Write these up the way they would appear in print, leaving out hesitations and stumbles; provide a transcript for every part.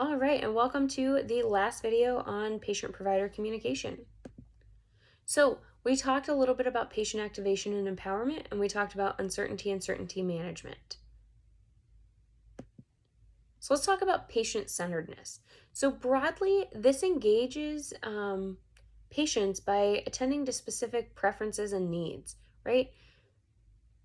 All right, and welcome to the last video on patient-provider communication. So we talked a little bit about patient activation and empowerment, and we talked about uncertainty and certainty management. So let's talk about patient-centeredness. So broadly, this engages patients by attending to specific preferences and needs, right?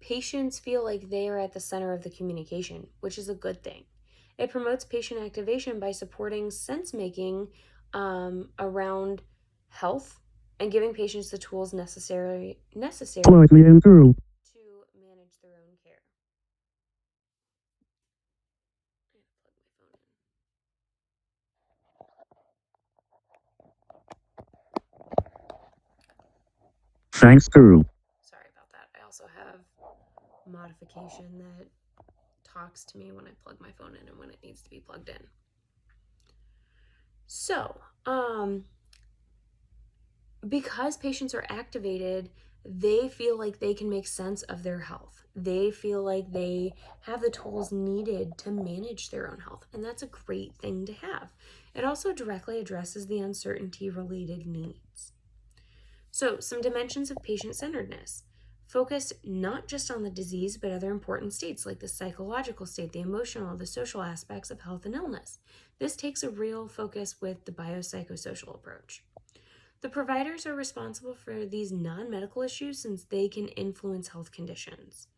Patients feel like they are at the center of the communication, which is a good thing. It promotes patient activation by supporting sense-making around health and giving patients the tools necessary to manage their own care. Thanks, Guru. Sorry about that. I also have modification that talks to me when I plug my phone in and when it needs to be plugged in. So, because patients are activated, they feel like they can make sense of their health. They feel like they have the tools needed to manage their own health, and that's a great thing to have. It also directly addresses the uncertainty-related needs. So, some dimensions of patient-centeredness. Focus not just on the disease, but other important states like the psychological state, the emotional, the social aspects of health and illness. This takes a real focus with the biopsychosocial approach. The providers are responsible for these non-medical issues since they can influence health conditions.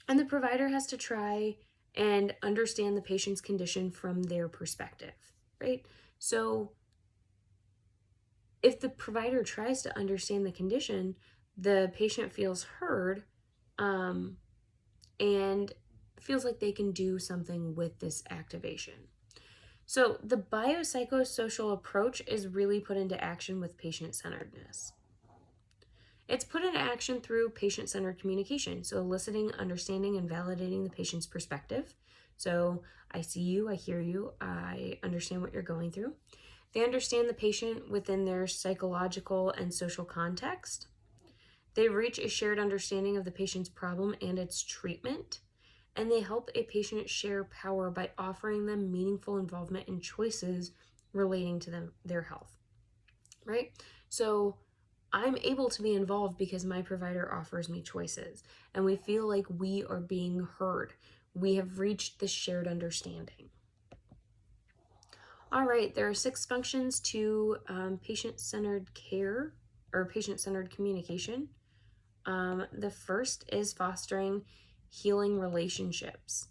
And the provider has to try and understand the patient's condition from their perspective, right? So if the provider tries to understand the condition, the patient feels heard and feels like they can do something with this activation. So the biopsychosocial approach is really put into action with patient-centeredness. It's put into action through patient-centered communication, so eliciting, understanding, and validating the patient's perspective. So I see you, I hear you, I understand what you're going through. They understand the patient within their psychological and social context. They reach a shared understanding of the patient's problem and its treatment. And they help a patient share power by offering them meaningful involvement in choices relating to their health, right? So I'm able to be involved because my provider offers me choices, and we feel like we are being heard. We have reached this shared understanding. All right, there are 6 functions to patient-centered care or patient-centered communication. The first is fostering healing relationships.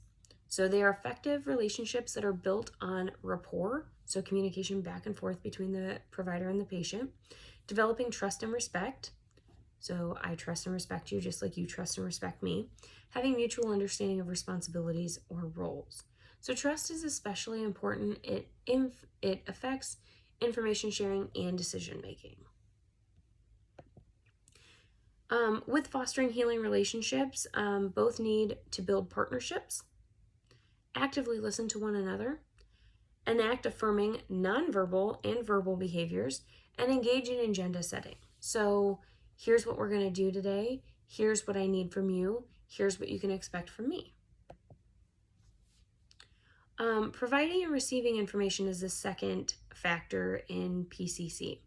So they are effective relationships that are built on rapport, so communication back and forth between the provider and the patient. Developing trust and respect. So I trust and respect you just like you trust and respect me. Having mutual understanding of responsibilities or roles. So trust is especially important. It affects information sharing and decision making. With fostering healing relationships, both need to build partnerships, actively listen to one another, enact affirming nonverbal and verbal behaviors, and engage in agenda setting. So here's what we're going to do today. Here's what I need from you. Here's what you can expect from me. Providing and receiving information is the second factor in PCC.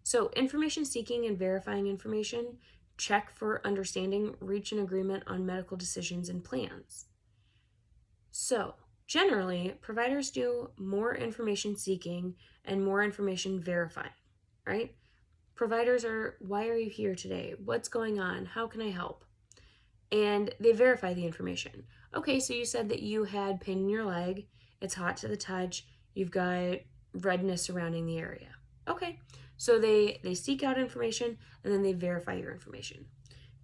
So information seeking and verifying information, check for understanding, reach an agreement on medical decisions and plans. So generally, providers do more information seeking and more information verifying, right? Providers are, why are you here today? What's going on? How can I help? And they verify the information. Okay, so you said that you had pain in your leg. It's hot to the touch. You've got redness surrounding the area. Okay, so they seek out information and then they verify your information.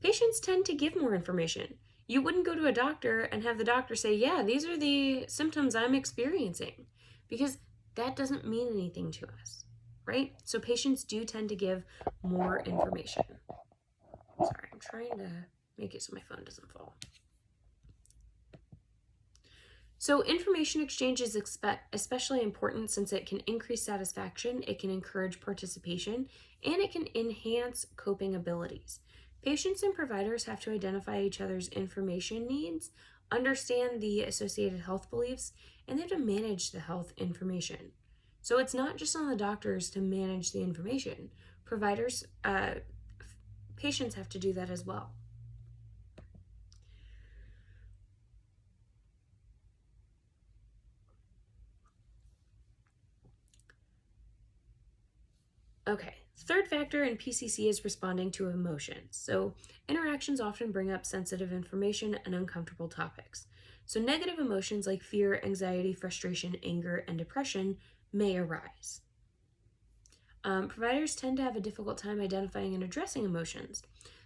Patients tend to give more information. You wouldn't go to a doctor and have the doctor say, yeah, these are the symptoms I'm experiencing, because that doesn't mean anything to us, right? So patients do tend to give more information. Sorry, I'm trying to make it so my phone doesn't fall. So information exchange is especially important since it can increase satisfaction, it can encourage participation, and it can enhance coping abilities. Patients and providers have to identify each other's information needs understand the associated health beliefs, and they have to manage the health information. So it's not just on the doctors to manage the information. Patients have to do that as well. Okay, third factor in PCC is responding to emotions. So interactions often bring up sensitive information and uncomfortable topics. So negative emotions like fear, anxiety, frustration, anger, and depression may arise. Providers tend to have a difficult time identifying and addressing emotions.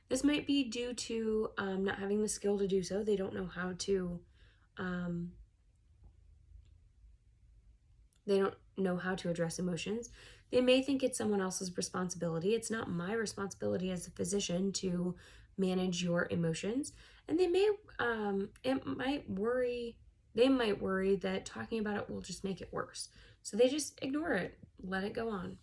This might be due to not having the skill to do so. They don't know how to. They don't know how to address emotions. They may think it's someone else's responsibility. It's not my responsibility as a physician to manage your emotions. And they might worry that talking about it will just make it worse. So they just ignore it, let it go on.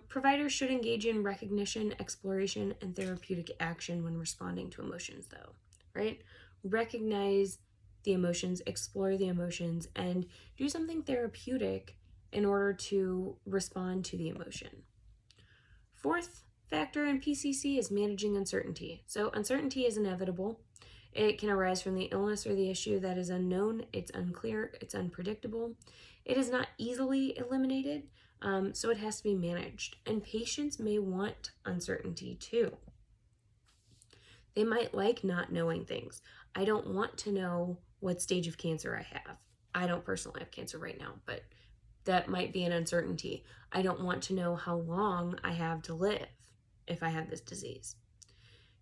Providers should engage in recognition, exploration, and therapeutic action when responding to emotions, though, right? Recognize the emotions, explore the emotions, and do something therapeutic in order to respond to the emotion. Fourth factor in PCC is managing uncertainty. So uncertainty is inevitable. It can arise from the illness or the issue that is unknown, it's unclear, it's unpredictable. It is not easily eliminated, so it has to be managed. And patients may want uncertainty too. They might like not knowing things. I don't want to know what stage of cancer I have. I don't personally have cancer right now, but that might be an uncertainty. I don't want to know how long I have to live if I have this disease.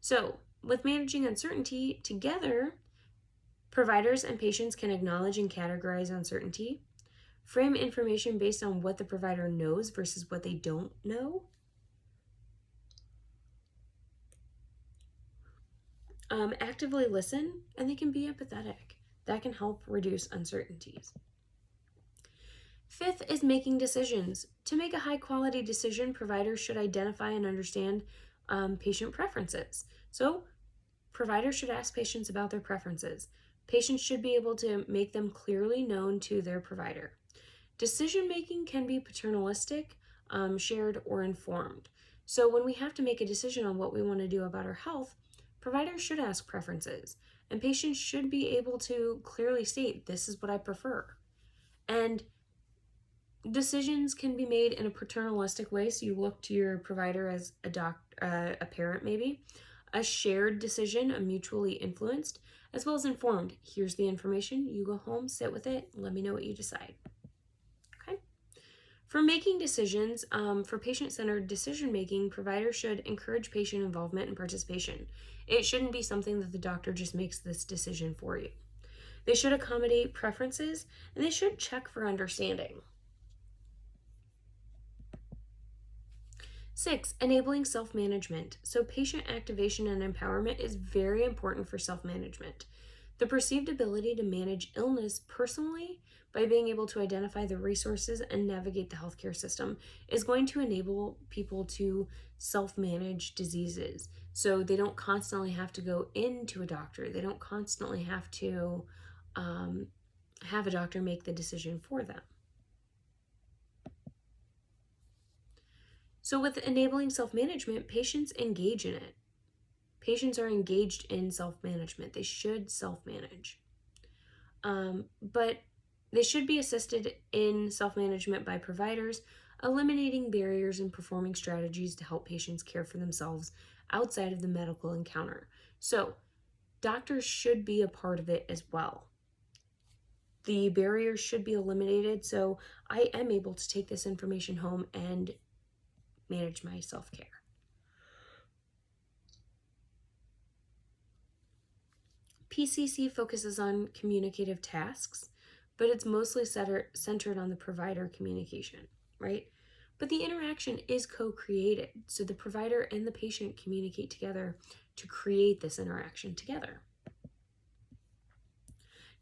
So, with managing uncertainty together, providers and patients can acknowledge and categorize uncertainty, frame information based on what the provider knows versus what they don't know, actively listen, and they can be empathetic. That can help reduce uncertainties. Fifth is making decisions. To make a high quality decision, providers should identify and understand patient preferences. So, providers should ask patients about their preferences. Patients should be able to make them clearly known to their provider. Decision making can be paternalistic, shared, or informed. So, when we have to make a decision on what we want to do about our health, providers should ask preferences, and patients should be able to clearly state, this is what I prefer. And decisions can be made in a paternalistic way, so you look to your provider as a parent maybe. A shared decision, a mutually influenced, as well as informed. Here's the information, you go home, sit with it, let me know what you decide. Okay. For making decisions, for patient-centered decision-making, providers should encourage patient involvement and participation. It shouldn't be something that the doctor just makes this decision for you. They should accommodate preferences, and they should check for understanding. 6, enabling self-management. So patient activation and empowerment is very important for self-management. The perceived ability to manage illness personally by being able to identify the resources and navigate the healthcare system is going to enable people to self-manage diseases. So they don't constantly have to go into a doctor. They don't constantly have to have a doctor make the decision for them. So with enabling self-management, patients engage in it. Patients are engaged in self-management. They should self-manage. But they should be assisted in self-management by providers, eliminating barriers and performing strategies to help patients care for themselves outside of the medical encounter. So doctors should be a part of it as well. The barriers should be eliminated, so I am able to take this information home and manage my self-care. PCC focuses on communicative tasks, but it's mostly centered on the provider communication, right? But the interaction is co-created, so the provider and the patient communicate together to create this interaction together.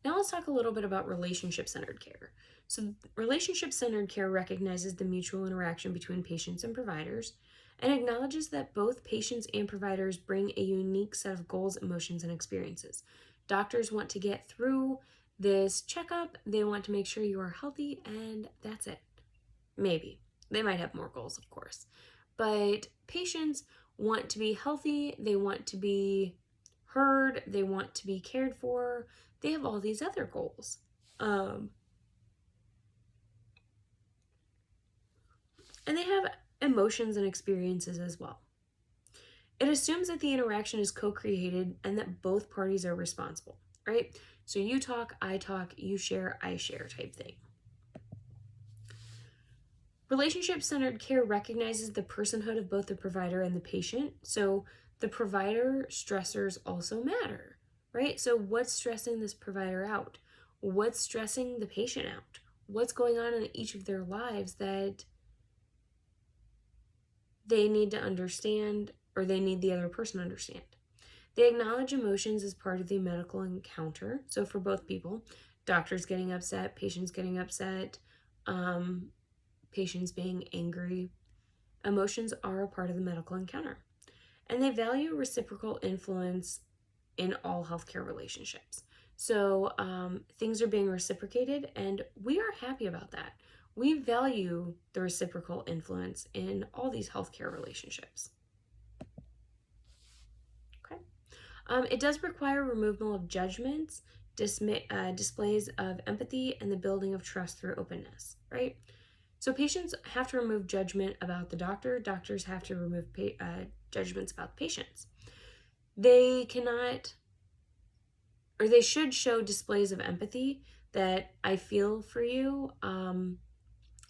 Now let's talk a little bit about relationship-centered care. So relationship-centered care recognizes the mutual interaction between patients and providers and acknowledges that both patients and providers bring a unique set of goals, emotions, and experiences. Doctors want to get through this checkup. They want to make sure you are healthy, and that's it. Maybe. They might have more goals, of course. But patients want to be healthy. They want to be heard. They want to be cared for. They have all these other goals. And they have emotions and experiences as well. It assumes that the interaction is co-created and that both parties are responsible, right? So you talk, you share, I share type thing. Relationship-centered care recognizes the personhood of both the provider and the patient. So the provider stressors also matter, right? So what's stressing this provider out? What's stressing the patient out? What's going on in each of their lives that they need to understand, or they need the other person to understand? They acknowledge emotions as part of the medical encounter. So for both people, doctors getting upset, patients getting upset, patients being angry, emotions are a part of the medical encounter. And they value reciprocal influence in all healthcare relationships. So things are being reciprocated, and we are happy about that. We value the reciprocal influence in all these healthcare relationships. Okay. It does require removal of judgments, displays of empathy, and the building of trust through openness, right? So patients have to remove judgment about the doctor. Doctors have to remove judgments about the patients. They cannot, or they should show displays of empathy, that I feel for you,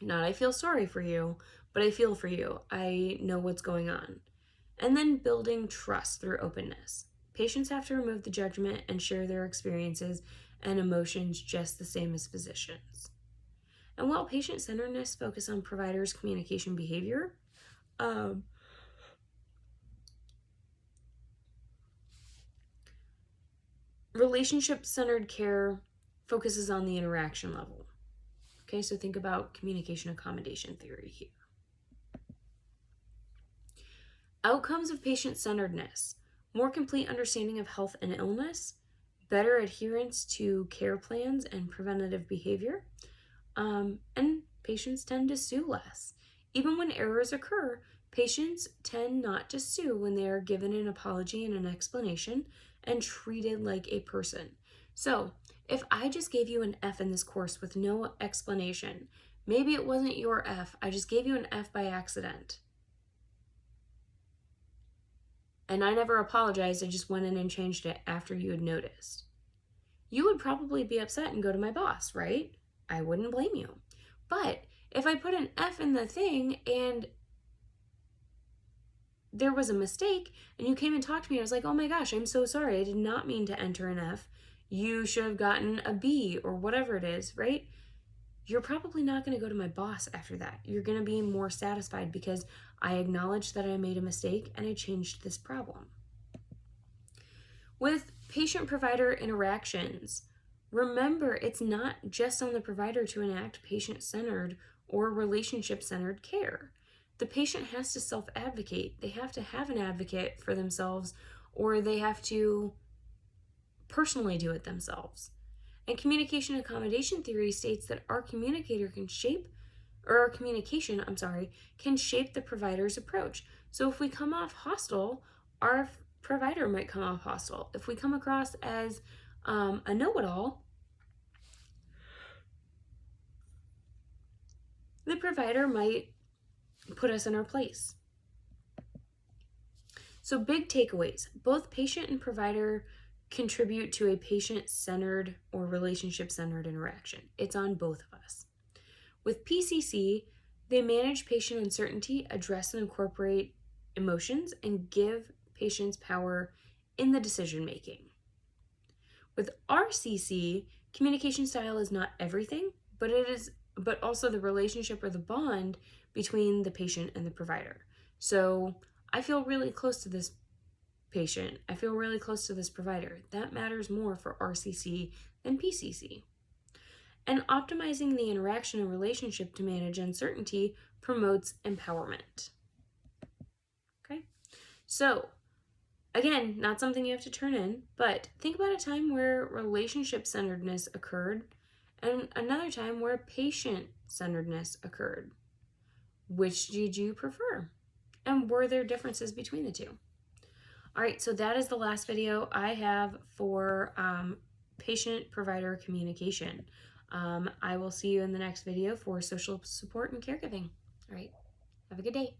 not I feel sorry for you, but I feel for you. I know what's going on. And then building trust through openness. Patients have to remove the judgment and share their experiences and emotions just the same as physicians. And while patient-centeredness focuses on providers' communication behavior, relationship-centered care focuses on the interaction level. Okay, so think about communication accommodation theory here. Outcomes of patient-centeredness: more complete understanding of health and illness, better adherence to care plans and preventative behavior, and patients tend to sue less. Even when errors occur, patients tend not to sue when they are given an apology and an explanation and treated like a person. So, if I just gave you an F in this course with no explanation, maybe it wasn't your F, I just gave you an F by accident, and I never apologized, I just went in and changed it after you had noticed, you would probably be upset and go to my boss, right? I wouldn't blame you. But if I put an F in the thing and there was a mistake and you came and talked to me, I was like, oh my gosh, I'm so sorry. I did not mean to enter an F. You should have gotten a B or whatever it is, right? You're probably not going to go to my boss after that. You're going to be more satisfied because I acknowledged that I made a mistake and I changed this problem. With patient-provider interactions, remember, it's not just on the provider to enact patient-centered or relationship-centered care. The patient has to self-advocate. They have to have an advocate for themselves, or they have to personally do it themselves. And communication accommodation theory states that our communication can shape the provider's approach. So if we come off hostile, our provider might come off hostile. If we come across as a know-it-all, the provider might put us in our place. So big takeaways: both patient and provider contribute to a patient-centered or relationship-centered interaction. It's on both of us. With PCC, they manage patient uncertainty, address and incorporate emotions, and give patients power in the decision-making. With RCC, communication style is not everything, but also the relationship or the bond between the patient and the provider. So I feel really close to this patient. I feel really close to this provider. That matters more for RCC than PCC. And optimizing the interaction and relationship to manage uncertainty promotes empowerment. Okay, so Again, not something you have to turn in, but think about a time where relationship-centeredness occurred and another time where patient-centeredness occurred. Which did you prefer? And were there differences between the two? All right, so that is the last video I have for patient-provider communication. I will see you in the next video for social support and caregiving. All right, have a good day.